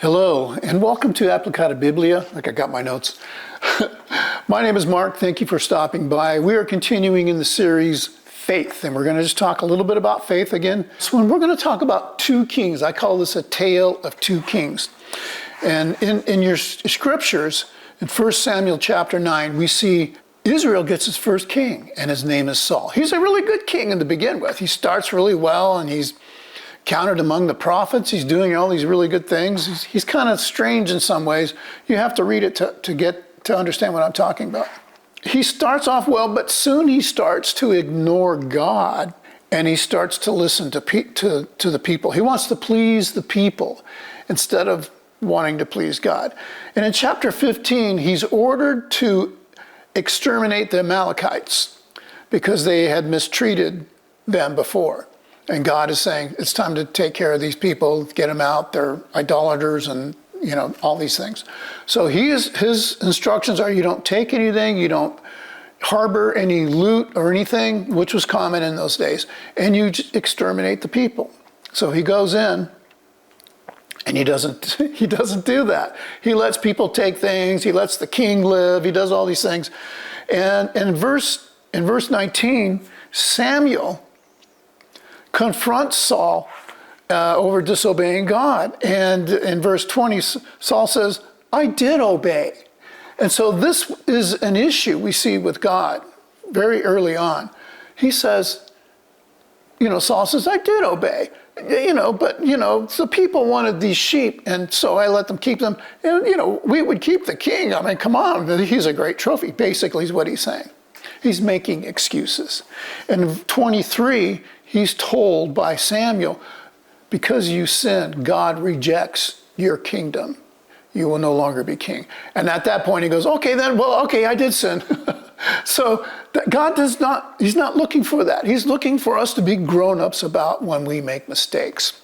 Hello, and welcome to Applicata Biblia. Like I got my notes. My name is Mark. Thank you for stopping by. We are continuing in the series Faith, and we're going to just talk a little bit about faith again. So we're going to talk about two kings. I call this a tale of two kings. And in your scriptures, in 1 Samuel chapter 9, we see Israel gets his first king, and his name is Saul. He's a really good king to begin with. He starts really well, and he's counted among the prophets. He's doing all these really good things. He's kind of strange in some ways. You have to read it to understand what I'm talking about. He starts off well, but soon he starts to ignore God, and he starts to listen to the people. He wants to please the people instead of wanting to please God. And in chapter 15, he's ordered to exterminate the Amalekites because they had mistreated them before. And God is saying, it's time to take care of these people, get them out, they're idolaters and, all these things. So his instructions are you don't take anything, you don't harbor any loot or anything, which was common in those days, and you exterminate the people. So he goes in and he doesn't do that. He lets people take things, he lets the king live, he does all these things. And in verse 19, Samuel confronts Saul over disobeying God. And in verse 20, Saul says, I did obey. And so this is an issue we see with God very early on. He says, Saul says, I did obey. But the people wanted these sheep, and so I let them keep them. And, we would keep the king. I mean, come on, he's a great trophy, basically is what he's saying. He's making excuses. And in 23, he's told by Samuel, because you sinned, God rejects your kingdom. You will no longer be king. And at that point he goes, okay, I did sin. So God he's not looking for that. He's looking for us to be grown-ups about when we make mistakes.